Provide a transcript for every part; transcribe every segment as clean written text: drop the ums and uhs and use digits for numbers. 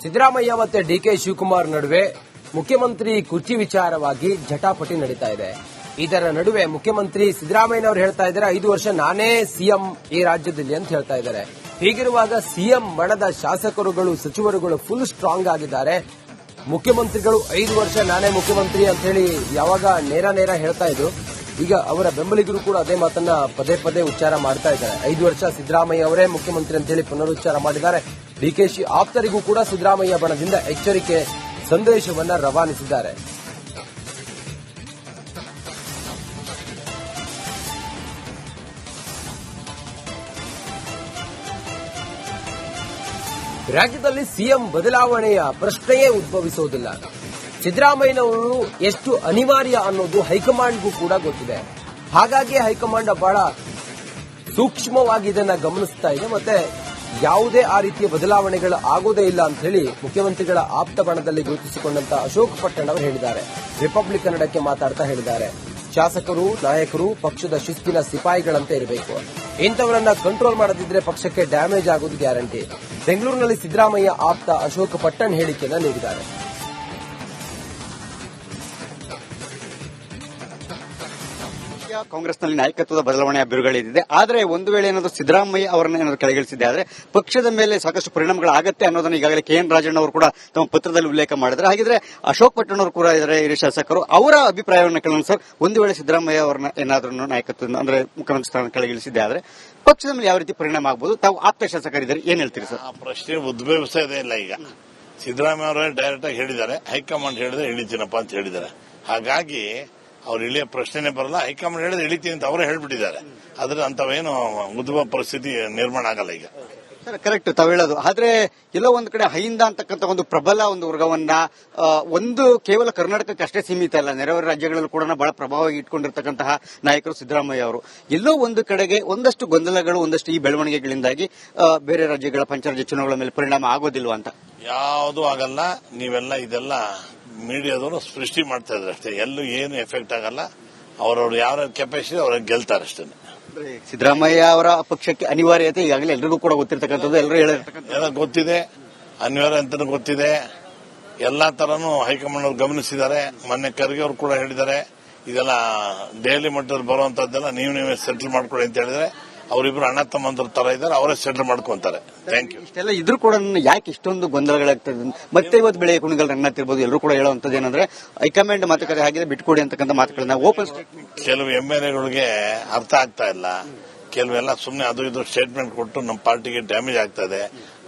ಸಿದ್ದರಾಮಯ್ಯ ಮತ್ತೆ ಡಿಕೆ ಶಿವಕುಮಾರ್ ನಡುವೆ ಮುಖ್ಯಮಂತ್ರಿ ಕುರ್ಚಿ ವಿಚಾರವಾಗಿ ಜಟಾಪಟಿ ನಡೀತಾ ಇದೆ. ಇದರ ನಡುವೆ ಮುಖ್ಯಮಂತ್ರಿ ಸಿದ್ದರಾಮಯ್ಯನವರು ಹೇಳ್ತಾ ಇದ್ದಾರೆ 5 ವರ್ಷ ನಾನೇ ಸಿಎಂ ಈ ರಾಜ್ಯದಲ್ಲಿ ಅಂತ ಹೇಳ್ತಾ ಇದ್ದಾರೆ. ಹೀಗಿರುವಾಗ ಸಿಎಂ ಬಣದ ಶಾಸಕರುಗಳು ಸಚಿವರುಗಳು ಫುಲ್ ಸ್ಟ್ರಾಂಗ್ ಆಗಿದ್ದಾರೆ. ಮುಖ್ಯಮಂತ್ರಿಗಳು 5 ವರ್ಷ ನಾನೇ ಮುಖ್ಯಮಂತ್ರಿ ಅಂತ ಹೇಳಿ ಯಾವಾಗ ನೇರ ಹೇಳ್ತಾ ಇದ್ರು, ಈಗ ಅವರ ಬೆಂಬಲಿಗರು ಕೂಡ ಅದೇ ಮಾತನ್ನ ಪದೇ ಪದೇ ಉಚ್ಚಾರ ಮಾಡ್ತಾ ಇದ್ದಾರೆ. 5 ವರ್ಷ ಸಿದ್ದರಾಮಯ್ಯ ಅವರೇ ಮುಖ್ಯಮಂತ್ರಿ ಅಂತ ಹೇಳಿ ಪುನರುಚ್ಚಾರ ಮಾಡಿದ್ದಾರೆ. ಡಿಕೆಶಿ ಆಪ್ತರಿಗೂ ಕೂಡ ಸಿದ್ದರಾಮಯ್ಯ ಬಣದಿಂದ ಎಚ್ಚರಿಕೆ ಸಂದೇಶವನ್ನ ರವಾನಿಸಿದ್ದಾರೆ. ರಾಜ್ಯದಲ್ಲಿ ಸಿಎಂ ಬದಲಾವಣೆಯ ಪ್ರಶ್ನೆಯೇ ಉದ್ಭವಿಸುವುದಿಲ್ಲ. ಸಿದ್ದರಾಮಯ್ಯನವರು ಎಷ್ಟು ಅನಿವಾರ್ಯ ಅನ್ನೋದು ಹೈಕಮಾಂಡ್ಗೂ ಕೂಡ ಗೊತ್ತಿದೆ. ಹಾಗಾಗಿ ಹೈಕಮಾಂಡ್ ಬಹಳ ಸೂಕ್ಷ್ಮವಾಗಿ ಇದನ್ನ ಗಮನಿಸ್ತಾ ಇದೆ. ಮತ್ತೆ ಯಾವುದೇ ಆ ರೀತಿಯ ಬದಲಾವಣೆಗಳು ಆಗೋದೇ ಇಲ್ಲ ಅಂತ ಹೇಳಿ ಮುಖ್ಯಮಂತ್ರಿಗಳ ಆಪ್ತ ಬಣದಲ್ಲಿ ಗುರುತಿಸಿಕೊಂಡಂತ ಅಶೋಕ್ ಪಟ್ಟಣ್ ಅವರು ಹೇಳಿದ್ದಾರೆ. ರಿಪಬ್ಲಿಕ್ ಕನ್ನಡಕ್ಕೆ ಮಾತಾಡ್ತಾ ಹೇಳಿದ್ದಾರೆ, ಶಾಸಕರು ನಾಯಕರು ಪಕ್ಷದ ಶಿಸ್ತಿನ ಸಿಪಾಯಿಗಳಂತೆ ಇರಬೇಕು. ಇಂಥವರನ್ನ ಕಂಟ್ರೋಲ್ ಮಾಡದಿದ್ರೆ ಪಕ್ಷಕ್ಕೆ ಡ್ಯಾಮೇಜ್ ಆಗೋದು ಗ್ಯಾರಂಟಿ. ಬೆಂಗಳೂರಿನಲ್ಲಿ ಸಿದ್ದರಾಮಯ್ಯ ಆಪ್ತ ಅಶೋಕ್ ಪಟ್ಟಣ್ ಹೇಳಿಕೆಯನ್ನು ನೀಡಿದ್ದಾರೆ. ಕಾಂಗ್ರೆಸ್ನಲ್ಲಿ ನಾಯಕತ್ವದ ಬದಲಾವಣೆಯ ಬಿರುಗಾಳಿದೆ. ಆದರೆ ಒಂದು ವೇಳೆ ಏನಾದರೂ ಸಿದ್ದರಾಮಯ್ಯ ಅವರನ್ನ ಏನಾದರೂ ಕೆಳಗಿಳಿಸಿದೆ ಆದರೆ ಪಕ್ಷದ ಮೇಲೆ ಸಾಕಷ್ಟು ಪರಿಣಾಮಗಳಾಗತ್ತೆ ಅನ್ನೋದನ್ನು ಈಗಾಗಲೇ KN ರಾಜಣ್ಣ ಅವರು ಕೂಡ ತಮ್ಮ ಪತ್ರದಲ್ಲಿ ಉಲ್ಲೇಖ ಮಾಡಿದ್ದಾರೆ. ಹಾಗಿದ್ರೆ ಅಶೋಕ್ ಪಟ್ಟಣ್ ಅವರು ಕೂಡ ಇದ್ದಾರೆ, ಹಿರಿಯ ಶಾಸಕರು, ಅವರ ಅಭಿಪ್ರಾಯವನ್ನು ಕೇಳೋಣ ಸರ್. ಒಂದು ವೇಳೆ ಸಿದ್ದರಾಮಯ್ಯ ಅವರನ್ನ ಏನಾದರೂ ನಾಯಕತ್ವ ಅಂದ್ರೆ ಮುಖ್ಯಮಂತ್ರಿ ಸ್ಥಾನ ಕೆಳಗಿಳಿಸಿದೆ ಆದರೆ ಪಕ್ಷದ ಮೇಲೆ ಯಾವ ರೀತಿ ಪರಿಣಾಮ ಆಗಬಹುದು? ತಾವು ಆಪ್ತ ಶಾಸಕರಿದ್ದಾರೆ, ಏನ್ ಹೇಳ್ತೀರಿ ಸರ್? ಆ ಪ್ರಶ್ನೆ ಉದ್ಭವಿಸ್ತಾ ಇದೆ. ಇಲ್ಲ, ಈಗ ಸಿದ್ದರಾಮಯ್ಯ ಅವರೇ ಡೈರೆಕ್ಟ್ ಆಗಿ ಹೇಳಿದ್ದಾರೆ, ಹೈಕಮಾಂಡ್ ಹೇಳಿದ್ರೆ ಇಳಿತೀನಪ್ಪ ಅಂತ ಹೇಳಿದ್ದಾರೆ. ಹಾಗಾಗಿ ಅವ್ರು ಇಳಿಯೋ ಪ್ರಶ್ನೆನೇ ಬರಲ್ಲ. ಹೈಕಮಾಂಡ್ ಹೇಳಿದ್ರೆ ಇಳಿತೀನಿ ಅಂತ ಅವರೇ ಹೇಳ್ಬಿಟ್ಟಿದ್ದಾರೆ. ಆದ್ರೆ ಅಂತವೇನು ಉದ್ಭವ ಪರಿಸ್ಥಿತಿ ನಿರ್ಮಾಣ ಆಗಲ್ಲ ಈಗ. ಕರೆಕ್ಟ್ ತಾವು ಹೇಳೋದು. ಆದ್ರೆ ಎಲ್ಲೋ ಒಂದ್ ಕಡೆ ಹೈಂದ ಅಂತಕ್ಕಂಥ ಒಂದು ಪ್ರಬಲ ಒಂದು ವರ್ಗವನ್ನ ಒಂದು ಕೇವಲ ಕರ್ನಾಟಕಕ್ಕೆ ಅಷ್ಟೇ ಸೀಮಿತ ಅಲ್ಲ, ನೆರೆಹೊರೆ ರಾಜ್ಯಗಳಲ್ಲೂ ಕೂಡ ಬಹಳ ಪ್ರಭಾವವಾಗಿ ಇಟ್ಕೊಂಡಿರ್ತಕ್ಕಂತಹ ನಾಯಕರು ಸಿದ್ದರಾಮಯ್ಯ ಅವರು. ಎಲ್ಲೋ ಒಂದು ಕಡೆಗೆ ಒಂದಷ್ಟು ಗೊಂದಲಗಳು, ಒಂದಷ್ಟು ಈ ಬೆಳವಣಿಗೆಗಳಿಂದಾಗಿ ಬೇರೆ ರಾಜ್ಯಗಳ ಪಂಚರಾಜ್ಯ ಚುನಾವಣೆಗಳ ಮೇಲೆ ಪರಿಣಾಮ ಆಗೋದಿಲ್ವಾ ಅಂತ? ಯಾವುದೂ ಆಗಲ್ಲ. ನೀವೆಲ್ಲ ಇದೆಲ್ಲ ಮೀಡಿಯಾದವರು ಸೃಷ್ಟಿ ಮಾಡ್ತಾ ಇದ್ದಾರೆ ಅಷ್ಟೇ. ಎಲ್ಲೂ ಏನು ಎಫೆಕ್ಟ್ ಆಗಲ್ಲ. ಅವರವ್ರು ಯಾವ ಕೆಪಾಸಿಟಿ ಅವ್ರಿಗೆ ಗೆಲ್ತಾರೆ ಅಷ್ಟೇ. ಸಿದ್ದರಾಮಯ್ಯ ಅವರ ಪಕ್ಷಕ್ಕೆ ಅನಿವಾರ್ಯತೆ ಈಗಾಗಲೇ ಎಲ್ಲರಿಗೂ ಕೂಡ ಗೊತ್ತಿರತಕ್ಕಂಥದ್ದು, ಎಲ್ಲರೂ ಎಲ್ಲ ಗೊತ್ತಿದೆ, ಅನಿವಾರ್ಯ ಅಂತ ಗೊತ್ತಿದೆ. ಎಲ್ಲಾ ತರನು ಹೈಕಮಾಂಡ್ ಅವರು ಗಮನಿಸಿದ್ದಾರೆ. ಮೊನ್ನೆ ಖರ್ಗೆ ಅವರು ಕೂಡ ಹೇಳಿದ್ದಾರೆ, ಇದೆಲ್ಲ ದೆಹಲಿ ಮಟ್ಟದಲ್ಲಿ ಬರುವಂತದ್ದೆಲ್ಲ ನೀವೇ ಸೆಟಲ್ ಮಾಡ್ಕೊಳ್ಳಿ ಅಂತ ಹೇಳಿದ್ರೆ ಅವರಿಬ್ರು ಅಣ್ಣ ತಮ್ಮಂದ್ರ ತರ ಇದ್ದಾರೆ, ಅವರೇ ಸೆಟಲ್ ಮಾಡ್ಕೊಂತಾರೆ. Thank you. ಇಷ್ಟೆಲ್ಲ ಇದ್ರೂ ಕೂಡ ಯಾಕೆ ಇಷ್ಟೊಂದು ಗೊಂದಲಗಳಾಗ್ತದೆ? ಮತ್ತೆ ಇವತ್ತು ಬೆಳೆ ಕುಣಿಗಲ್ ರಂಗನಾಥ್ ಇರ್ಬೋದು, ಎಲ್ಲರೂ ಕೂಡ ಹೇಳುವಂತದ್ದು ಏನಂದ್ರೆ ಹೈಕಮಾಂಡ್ ಮಾತುಕತೆ ಆಗಿದೆ, ಬಿಟ್ಕೊಡಿ ಅಂತಕ್ಕಂಥ ಮಾತುಗಳನ್ನ ಓಪನ್ ಕೆಲವು MLAಗಳಿಗೆ ಅರ್ಥ ಆಗ್ತಾ ಇಲ್ಲ. ಕೆಲವೆಲ್ಲ ಸುಮ್ಮನೆ ಅದು ಇದು ಸ್ಟೇಟ್ಮೆಂಟ್ ಕೊಟ್ಟು ನಮ್ಮ ಪಾರ್ಟಿಗೆ ಡ್ಯಾಮೇಜ್ ಆಗ್ತಾ ಇದೆ.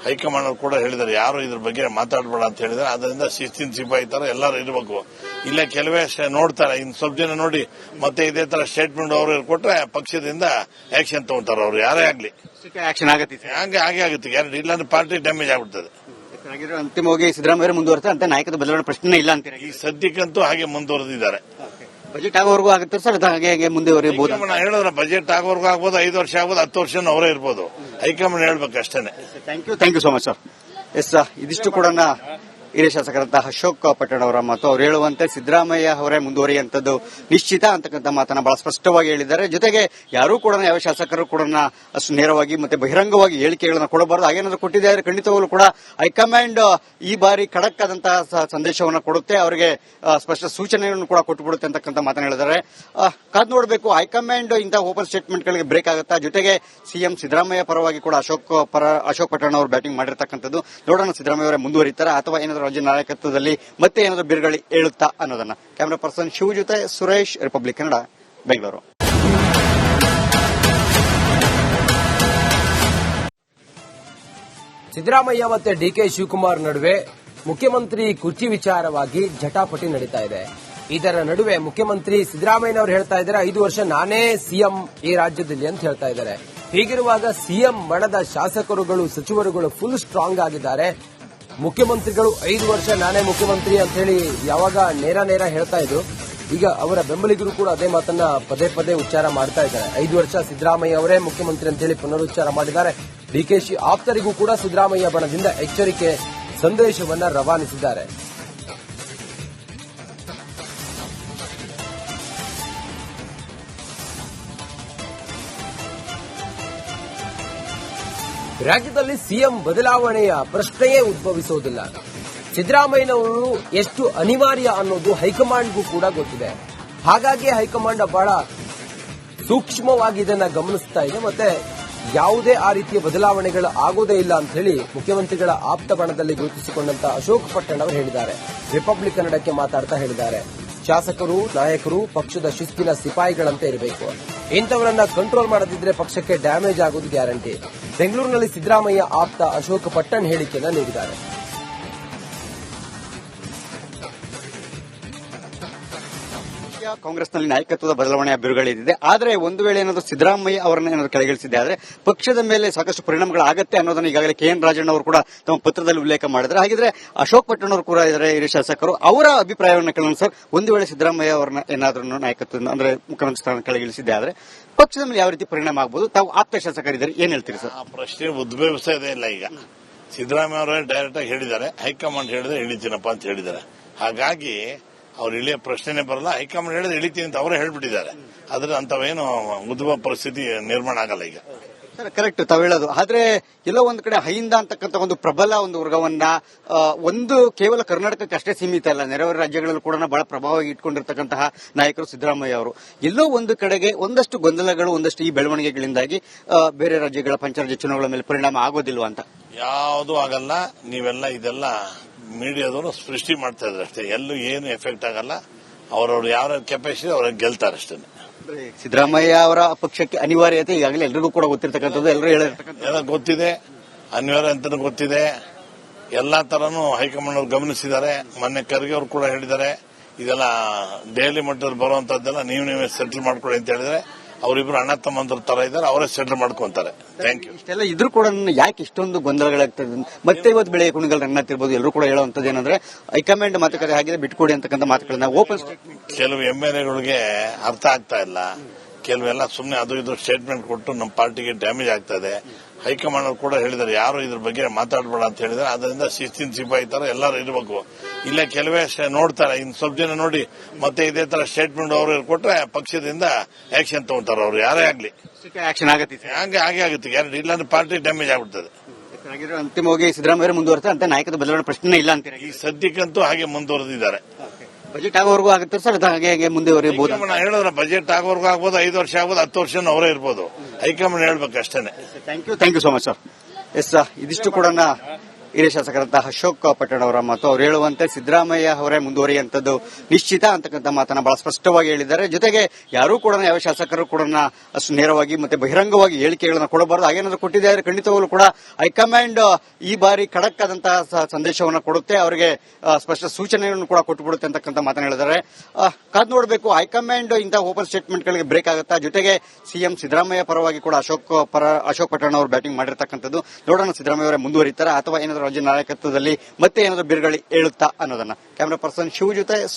ಹೈಕಮಾಂಡ್ ಅವರು ಕೂಡ ಹೇಳಿದ್ದಾರೆ, ಯಾರು ಇದ್ರ ಬಗ್ಗೆ ಮಾತಾಡಬೇಡ ಅಂತ ಹೇಳಿದ್ದಾರೆ. ಅದರಿಂದ ಶಿಸ್ತಿನ ಸಿಪಾಯಿ ತರ ಎಲ್ಲರೂ ಇರಬೇಕು. ಇಲ್ಲ ಕೆಲವೇ ನೋಡ್ತಾರೆ, ಇನ್ನು ಸ್ವಲ್ಪ ಜನ ನೋಡಿ ಮತ್ತೆ ಇದೇ ತರ ಸ್ಟೇಟ್ಮೆಂಟ್ ಅವರು ಕೊಟ್ಟರೆ ಪಕ್ಷದಿಂದ ಆಕ್ಷನ್ ತಗೊಂತಾರೆ. ಅವರು ಯಾರೇ ಆಗ್ಲಿ ಆಕ್ಷನ್ ಆಗತ್ತೆ, ಹಾಗೆ ಆಗುತ್ತೆ ಗ್ಯಾರಂಟಿ. ಇಲ್ಲಾಂದ್ರೆ ಪಾರ್ಟಿ ಡ್ಯಾಮೇಜ್ ಆಗ್ಬಿಡ್ತದೆ. ಅಂತಿಮವಾಗಿ ಸಿದ್ದರಾಮಯ್ಯ ಮುಂದುವರೆಸ ಅಂತ ನಾಯಕದ ಬದಲಾವಣೆ ಪ್ರಶ್ನೆ ಇಲ್ಲ ಅಂತೀರ? ಈ ಸದ್ಯಕ್ಕಂತೂ ಹಾಗೆ ಮುಂದುವರೆದಿದ್ದಾರೆ. ಬಜೆಟ್ ಆಗೋವರೆಗೂ ಆಗುತ್ತೆ ಸರ್, ಹಾಗೆ ಮುಂದುವರಿಬಹುದು. ಹೇಳಿದ್ರೆ ಬಜೆಟ್ ಆಗೋವರೆಗೂ ಆಗ್ಬೋದು, 5 ವರ್ಷ ಆಗ್ಬೋದು, 10 ವರ್ಷ ಅವರೇ ಇರ್ಬೋದು. ಹೈಕಮಾಂಡ್ ಹೇಳ್ಬೇಕು ಅಷ್ಟೇನೆ. Thank you so much sir. Yes, ಇದಿಷ್ಟು ಕೂಡ ಹಿರಿಯ ಶಾಸಕರಂತಹ ಅಶೋಕ್ ಪಟ್ಟಣ್ ಅವರ ಮಾತು. ಅವ್ರು ಹೇಳುವಂತೆ ಸಿದ್ದರಾಮಯ್ಯ ಅವರೇ ಮುಂದುವರಿಯುವಂತದ್ದು ನಿಶ್ಚಿತ ಅಂತಕ್ಕಂಥ ಮಾತನ್ನ ಬಹಳ ಸ್ಪಷ್ಟವಾಗಿ ಹೇಳಿದ್ದಾರೆ. ಜೊತೆಗೆ ಯಾರೂ ಕೂಡ ಯಾವ ಶಾಸಕರು ಕೂಡ ಅಷ್ಟು ನೇರವಾಗಿ ಮತ್ತೆ ಬಹಿರಂಗವಾಗಿ ಹೇಳಿಕೆಗಳನ್ನ ಕೊಡಬಾರದು. ಹಾಗೇನಾದ್ರೂ ಕೊಟ್ಟಿದೆ ಆದರೆ ಖಂಡಿತವಾಗಲೂ ಕೂಡ ಹೈಕಮಾಂಡ್ ಈ ಬಾರಿ ಖಡಕ್ ಆದಂತಹ ಸಂದೇಶವನ್ನು ಕೊಡುತ್ತೆ, ಅವರಿಗೆ ಸ್ಪಷ್ಟ ಸೂಚನೆಗಳನ್ನು ಕೂಡ ಕೊಟ್ಟುಬಿಡುತ್ತೆ ಅಂತಕ್ಕಂಥ ಮಾತನ್ನ ಹೇಳಿದ್ದಾರೆ. ಕಾದ್ ನೋಡಬೇಕು ಹೈಕಮಾಂಡ್ ಇಂತಹ ಓಪನ್ ಸ್ಟೇಟ್ಮೆಂಟ್ ಗಳಿಗೆ ಬ್ರೇಕ್ ಆಗುತ್ತಾ, ಜೊತೆಗೆ ಸಿಎಂ ಸಿದ್ದರಾಮಯ್ಯ ಪರವಾಗಿ ಕೂಡ ಅಶೋಕ್ ಪಟ್ಟಣ್ ಅವರು ಬ್ಯಾಟಿಂಗ್ ಮಾಡಿರ್ತಕ್ಕಂಥದ್ದು. ನೋಡೋಣ ಸಿದ್ದರಾಮಯ್ಯ ಅವರೇ ಮುಂದುವರಿತಾರೆ ಅಥವಾ ಏನಾದರೂ ರಾಜ್ಯ ನಾಯಕತ್ವದಲ್ಲಿ ಮತ್ತೆ ಏನಾದರೂ ಬಿರುಗಾಳಿ ಏಳುತ್ತಾ ಅನ್ನೋದನ್ನ. ಕ್ಯಾಮರಾ ಪರ್ಸನ್ ಶಿವ ಜೊತೆ ಸುರೇಶ್, ರಿಪಬ್ಲಿಕ್ ಕನ್ನಡ, ಬೆಂಗಳೂರು. ಸಿದ್ದರಾಮಯ್ಯ ಮತ್ತೆ ಡಿಕೆ ಶಿವಕುಮಾರ್ ನಡುವೆ ಮುಖ್ಯಮಂತ್ರಿ ಕುರ್ಚಿ ವಿಚಾರವಾಗಿ ಜಟಾಪಟಿ ನಡೀತಾ ಇದೆ. ಇದರ ನಡುವೆ ಮುಖ್ಯಮಂತ್ರಿ ಸಿದ್ದರಾಮಯ್ಯನವರು ಹೇಳ್ತಾ ಇದ್ದಾರೆ 5 ವರ್ಷ ನಾನೇ ಸಿಎಂ ಈ ರಾಜ್ಯದಲ್ಲಿ ಅಂತ ಹೇಳ್ತಾ ಇದ್ದಾರೆ. ಹೀಗಿರುವಾಗ ಸಿಎಂ ಬಣದ ಶಾಸಕರುಗಳು ಸಚಿವರುಗಳು ಫುಲ್ ಸ್ಟ್ರಾಂಗ್ ಆಗಿದ್ದಾರೆ. ಮುಖ್ಯಮಂತ್ರಿಗಳು 5 ವರ್ಷ ನಾನೇ ಮುಖ್ಯಮಂತ್ರಿ ಅಂತ ಹೇಳಿ ಯಾವಾಗ ನೇರ ಹೇಳ್ತಾ ಇದ್ರು, ಈಗ ಅವರ ಬೆಂಬಲಿಗರು ಕೂಡ ಅದೇ ಮಾತನ್ನ ಪದೇ ಪದೇ ಉಚ್ಚಾರ ಮಾಡ್ತಾ ಇದ್ದಾರೆ. 5 ವರ್ಷ ಸಿದ್ದರಾಮಯ್ಯ ಅವರೇ ಮುಖ್ಯಮಂತ್ರಿ ಅಂತ ಹೇಳಿ ಪುನರುಚ್ಚಾರ ಮಾಡಿದ್ದಾರೆ. ಡಿಕೆಶಿ ಆಪ್ತರಿಗೂ ಕೂಡ ಸಿದ್ದರಾಮಯ್ಯ ಬಣದಿಂದ ಎಚ್ಚರಿಕೆ ಸಂದೇಶವನ್ನ ರವಾನಿಸಿದ್ದಾರೆ. ರಾಜ್ಯದಲ್ಲಿ ಸಿಎಂ ಬದಲಾವಣೆಯ ಪ್ರಶ್ನೆಯೇ ಉದ್ಭವಿಸುವುದಿಲ್ಲ. ಸಿದ್ದರಾಮಯ್ಯನವರು ಎಷ್ಟು ಅನಿವಾರ್ಯ ಅನ್ನೋದು ಹೈಕಮಾಂಡ್ಗೂ ಕೂಡ ಗೊತ್ತಿದೆ. ಹಾಗಾಗಿ ಹೈಕಮಾಂಡ್ ಬಹಳ ಸೂಕ್ಷ್ಮವಾಗಿ ಇದನ್ನ ಗಮನಿಸ್ತಾ ಇದೆ. ಮತ್ತೆ ಯಾವುದೇ ಆ ರೀತಿಯ ಬದಲಾವಣೆಗಳು ಆಗೋದೇ ಇಲ್ಲ ಅಂತ ಹೇಳಿ ಮುಖ್ಯಮಂತ್ರಿಗಳ ಆಪ್ತ ಬಣದಲ್ಲಿ ಗುರುತಿಸಿಕೊಂಡಂತ ಅಶೋಕ್ ಪಟ್ಟಣ್ ಅವರು ಹೇಳಿದ್ದಾರೆ. ರಿಪಬ್ಲಿಕ್ ಕನ್ನಡಕ್ಕೆ ಮಾತಾಡ್ತಾ ಹೇಳಿದ್ದಾರೆ, ಶಾಸಕರು ನಾಯಕರು ಪಕ್ಷದ ಶಿಸ್ತಿನ ಸಿಪಾಯಿಗಳಂತೆ ಇರಬೇಕು. ಇಂಥವರನ್ನ ಕಂಟ್ರೋಲ್ ಮಾಡದಿದ್ರೆ ಪಕ್ಷಕ್ಕೆ ಡ್ಯಾಮೇಜ್ ಆಗೋದು ಗ್ಯಾರಂಟಿ. ಬೆಂಗಳೂರಿನಲ್ಲಿ ಸಿದ್ದರಾಮಯ್ಯ ಆಪ್ತ ಅಶೋಕ್ ಪಟ್ಟಣ್ ಹೇಳಿಕೆಯನ್ನು ನೀಡಿದ್ದಾರೆ. ಕಾಂಗ್ರೆಸ್ನಲ್ಲಿ ನಾಯಕತ್ವದ ಬದಲಾವಣೆಯ ಬಿರುಗಾಳಿದೆ. ಆದರೆ ಒಂದು ವೇಳೆ ಏನಾದರೂ ಸಿದ್ದರಾಮಯ್ಯ ಅವರನ್ನ ಏನಾದರೂ ಕೆಳಗಿಳಿಸಿದೆ ಆದರೆ ಪಕ್ಷದ ಮೇಲೆ ಸಾಕಷ್ಟು ಪರಿಣಾಮಗಳಾಗತ್ತೆ ಅನ್ನೋದನ್ನು ಈಗಾಗಲೇ KN ರಾಜಣ್ಣ ಅವರು ಕೂಡ ತಮ್ಮ ಪತ್ರದಲ್ಲಿ ಉಲ್ಲೇಖ ಮಾಡಿದ್ದಾರೆ. ಹಾಗಿದ್ರೆ ಅಶೋಕ್ ಪಟ್ಟಣ್ ಅವರು ಕೂಡ ಇದ್ದಾರೆ, ಹಿರಿಯ ಶಾಸಕರು, ಅವರ ಅಭಿಪ್ರಾಯವನ್ನು ಕೇಳೋಣ ಸರ್. ಒಂದು ವೇಳೆ ಸಿದ್ದರಾಮಯ್ಯ ಅವರನ್ನ ಏನಾದರೂ ನಾಯಕತ್ವ ಅಂದ್ರೆ ಮುಖ್ಯಮಂತ್ರಿ ಸ್ಥಾನ ಕೆಳಗಿಳಿಸಿದೆ ಆದರೆ ಪಕ್ಷದ ಮೇಲೆ ಯಾವ ರೀತಿ ಪರಿಣಾಮ ಆಗಬಹುದು? ತಾವು ಆಪ್ತ ಶಾಸಕರಿದ್ದಾರೆ, ಏನ್ ಹೇಳ್ತೀರಿ ಸರ್? ಆ ಪ್ರಶ್ನೆ ಉದ್ಭವಿಸ್ತಾ ಇದೆ ಇಲ್ಲ. ಈಗ ಸಿದ್ದರಾಮಯ್ಯ ಅವರೇ ಡೈರೆಕ್ಟ್ ಆಗಿ ಹೇಳಿದ್ದಾರೆ, ಹೈಕಮಾಂಡ್ ಹೇಳಿದ್ರೆ ಇಳಿತೀನಪ್ಪ ಅಂತ ಹೇಳಿದ್ದಾರೆ. ಹಾಗಾಗಿ ಅವ್ರು ಇಳಿಯೋ ಪ್ರಶ್ನೆನೇ ಬರಲ್ಲ. ಹೈಕಮಾಂಡ್ ಹೇಳಿದ್ರೆ ಇಳಿತೀನಿ ಅಂತ ಅವರೇ ಹೇಳ್ಬಿಟ್ಟಿದ್ದಾರೆ. ಆದ್ರೆ ಅಂತವೇನು ಉದ್ಭವ ಪರಿಸ್ಥಿತಿ ನಿರ್ಮಾಣ ಆಗಲ್ಲ ಈಗ. ಸರ್ ಕರೆಕ್ಟ್ ತಾವು ಹೇಳೋದು. ಆದ್ರೆ ಎಲ್ಲೋ ಒಂದು ಕಡೆ ಹೈಂದ ಅಂತಕ್ಕಂಥ ಒಂದು ಪ್ರಬಲ ಒಂದು ವರ್ಗವನ್ನ ಒಂದು ಕೇವಲ ಕರ್ನಾಟಕಕ್ಕೆ ಅಷ್ಟೇ ಸೀಮಿತ ಅಲ್ಲ, ನೆರೆಹೊರೆ ರಾಜ್ಯಗಳಲ್ಲೂ ಕೂಡ ಬಹಳ ಪ್ರಭಾವವಾಗಿ ಇಟ್ಕೊಂಡಿರ್ತಕ್ಕಂತಹ ನಾಯಕರು ಸಿದ್ದರಾಮಯ್ಯ ಅವರು. ಎಲ್ಲೋ ಒಂದು ಕಡೆಗೆ ಒಂದಷ್ಟು ಗೊಂದಲಗಳು, ಒಂದಷ್ಟು ಈ ಬೆಳವಣಿಗೆಗಳಿಂದಾಗಿ ಬೇರೆ ರಾಜ್ಯಗಳ ಪಂಚರಾಜ್ಯ ಚುನಾವಣೆಗಳ ಮೇಲೆ ಪರಿಣಾಮ ಆಗೋದಿಲ್ವಾ ಅಂತ? ಯಾವುದೂ ಆಗಲ್ಲ. ನೀವೆಲ್ಲ ಇದೆಲ್ಲ ಮೀಡಿಯಾದವರು ಸೃಷ್ಟಿ ಮಾಡ್ತಾ ಇದ್ದಾರೆ ಅಷ್ಟೇ. ಎಲ್ಲೂ ಏನು ಎಫೆಕ್ಟ್ ಆಗಲ್ಲ. ಅವರವ್ರು ಯಾವ ಕೆಪಾಸಿಟಿ ಅವ್ರಿಗೆ ಗೆಲ್ತಾರೆ ಅಷ್ಟೇ. ಸಿದ್ದರಾಮಯ್ಯ ಅವರ ಪಕ್ಷಕ್ಕೆ ಅನಿವಾರ್ಯತೆ ಈಗಾಗಲೇ ಎಲ್ಲರಿಗೂ ಕೂಡ ಗೊತ್ತಿರತಕ್ಕಂಥದ್ದು, ಎಲ್ಲರೂ ಹೇಳಿರ್ತಕ್ಕಂಥ ಎಲ್ಲ ಗೊತ್ತಿದೆ, ಅನಿವಾರ್ಯ ಅಂತ ಗೊತ್ತಿದೆ. ಎಲ್ಲಾ ತರನು ಹೈಕಮಾಂಡ್ ಅವರು ಗಮನಿಸಿದ್ದಾರೆ. ಮೊನ್ನೆ ಖರ್ಗೆ ಅವರು ಕೂಡ ಹೇಳಿದ್ದಾರೆ, ಇದೆಲ್ಲ ದೆಹಲಿ ಮಟ್ಟದಲ್ಲಿ ಬರುವಂತದ್ದೆಲ್ಲ ನೀವೇ ಸೆಟಲ್ ಮಾಡ್ಕೊಳ್ಳಿ ಅಂತ ಹೇಳಿದ್ರೆ ಅವರಿಬ್ರು ಅಣ್ಣ ತಮ್ಮಂದ್ರ ತರ ಇದ್ದಾರೆ, ಅವರೇ ಸೆಟಲ್ ಮಾಡ್ಕೊಂತಾರೆ. Thank you. ಇಷ್ಟೆಲ್ಲ ಇದ್ರೂ ಕೂಡ ಯಾಕೆ ಇಷ್ಟೊಂದು ಗೊಂದಲಗಳಾಗ್ತದೆ? ಮತ್ತೆ ಇವತ್ತು ಬೆಳೆ ಕುಣಿಗಲ್ ರಂಗನಾಥ್ ಇರ್ಬೋದು, ಎಲ್ಲರೂ ಕೂಡ ಹೇಳುವಂತದ್ದು ಏನಂದ್ರೆ ಹೈಕಮಾಂಡ್ ಮಾತುಕತೆ ಆಗಿದೆ, ಬಿಟ್ಕೊಡಿ ಅಂತಕ್ಕಂಥ ಮಾತುಗಳನ್ನ ಓಪನ್ ಕೆಲವು MLAಗಳಿಗೆ ಅರ್ಥ ಆಗ್ತಾ ಇಲ್ಲ. ಕೆಲವೆಲ್ಲ ಸುಮ್ಮನೆ ಅದು ಇದು ಸ್ಟೇಟ್ಮೆಂಟ್ ಕೊಟ್ಟು ನಮ್ಮ ಪಾರ್ಟಿಗೆ ಡ್ಯಾಮೇಜ್ ಆಗ್ತಾ ಇದೆ. ಹೈಕಮಾಂಡ್ ಅವರು ಕೂಡ ಹೇಳಿದ್ದಾರೆ, ಯಾರು ಇದ್ರ ಬಗ್ಗೆ ಮಾತಾಡಬೇಡ ಅಂತ ಹೇಳಿದ್ದಾರೆ. ಅದರಿಂದ ಶಿಸ್ತಿನ ಸಿಪಾಯಿ ತರ ಎಲ್ಲರೂ ಇರಬೇಕು. ಇಲ್ಲ ಕೆಲವೇ ನೋಡ್ತಾರೆ, ಇನ್ನು ಸ್ವಲ್ಪ ಜನ ನೋಡಿ ಮತ್ತೆ ಇದೇ ತರ ಸ್ಟೇಟ್ಮೆಂಟ್ ಅವರು ಕೊಟ್ಟರೆ ಪಕ್ಷದಿಂದ ಆಕ್ಷನ್ ತಗೊಂತಾರೆ. ಅವರು ಯಾರೇ ಆಗ್ಲಿ ಆಕ್ಷನ್ ಆಗತ್ತೆ. ಹಾಗೆ ಆಗುತ್ತೆ ಗ್ಯಾರಂಟಿ. ಇಲ್ಲಾಂದ್ರೆ ಪಾರ್ಟಿ ಡ್ಯಾಮೇಜ್ ಆಗ್ಬಿಡ್ತದೆ. ಅಂತಿಮವಾಗಿ ಸಿದ್ದರಾಮಯ್ಯ ಮುಂದುವರ್ತಾರೆ ಅಂತ ನಾಯಕದ ಬದಲಾವಣೆ ಪ್ರಶ್ನೆ ಇಲ್ಲ ಅಂತೀರ? ಈ ಸದ್ಯಕ್ಕಂತೂ ಹಾಗೆ ಮುಂದುವರೆದಿದ್ದಾರೆ. ಬಜೆಟ್ ಆಗೋವರೆಗೂ ಆಗುತ್ತೆ ಸರ್, ಹಾಗೆ ಮುಂದುವರಿಬಹುದು. ಹೇಳಿದ್ರೆ ಬಜೆಟ್ ಆಗೋವರೆಗೂ ಆಗ್ಬೋದು, 5 ವರ್ಷ ಆಗ್ಬೋದು, 10 ವರ್ಷ ಅವರೇ ಇರ್ಬೋದು. ಹೈಕಮಾಂಡ್ ಹೇಳ್ಬೇಕು ಅಷ್ಟೇನೆ. Thank you so much sir. Yes ಇದಿಷ್ಟು ಕೂಡ ಹಿರಿಯ ಶಾಸಕರಂತಹ ಅಶೋಕ್ ಪಟ್ಟಣ್ ಅವರ ಮಾತು. ಅವ್ರು ಹೇಳುವಂತೆ ಸಿದ್ದರಾಮಯ್ಯ ಅವರೇ ಮುಂದುವರಿಯುವಂತದ್ದು ನಿಶ್ಚಿತ ಅಂತಕ್ಕಂಥ ಮಾತನ್ನ ಬಹಳ ಸ್ಪಷ್ಟವಾಗಿ ಹೇಳಿದ್ದಾರೆ. ಜೊತೆಗೆ ಯಾರೂ ಕೂಡ ಯಾವ ಶಾಸಕರು ಕೂಡ ಅಷ್ಟು ನೇರವಾಗಿ ಮತ್ತೆ ಬಹಿರಂಗವಾಗಿ ಹೇಳಿಕೆಗಳನ್ನ ಕೊಡಬಾರದು. ಹಾಗೇನಾದ್ರೂ ಕೊಟ್ಟಿದೆ ಆದರೆ ಖಂಡಿತವಾಗ್ಲೂ ಕೂಡ ಹೈಕಮಾಂಡ್ ಈ ಬಾರಿ ಖಡಕ್ ಆದಂತಹ ಸಂದೇಶವನ್ನು ಕೊಡುತ್ತೆ, ಅವರಿಗೆ ಸ್ಪಷ್ಟ ಸೂಚನೆಗಳನ್ನು ಕೂಡ ಕೊಟ್ಟುಬಿಡುತ್ತೆ ಅಂತಕ್ಕಂಥ ಮಾತನ್ನ ಹೇಳಿದ್ದಾರೆ. ಕಾದ್ ನೋಡಬೇಕು ಹೈಕಮಾಂಡ್ ಇಂತಹ ಓಪನ್ ಸ್ಟೇಟ್ಮೆಂಟ್ ಗಳಿಗೆ ಬ್ರೇಕ್ ಆಗುತ್ತಾ, ಜೊತೆಗೆ ಸಿಎಂ ಸಿದ್ದರಾಮಯ್ಯ ಪರವಾಗಿ ಕೂಡ ಅಶೋಕ್ ಪಟ್ಟಣ್ ಅವರು ಬ್ಯಾಟಿಂಗ್ ಮಾಡಿರ್ತಕ್ಕಂಥದ್ದು. ನೋಡೋಣ ಸಿದ್ದರಾಮಯ್ಯ ಅವರೇ ಮುಂದುವರಿತಾರಾ ಅಥವಾ ಏನಾದರೂ ರಾಜ್ಯ ನಾಯಕತ್ವದಲ್ಲಿ ಮತ್ತೆ ಏನಾದರೂ ಬಿರುಗಾಳಿ ಏಳುತ್ತಾ ಅನ್ನೋದನ್ನ. ಕ್ಯಾಮರಾ ಪರ್ಸನ್ ಶಿವ ಜೊತೆ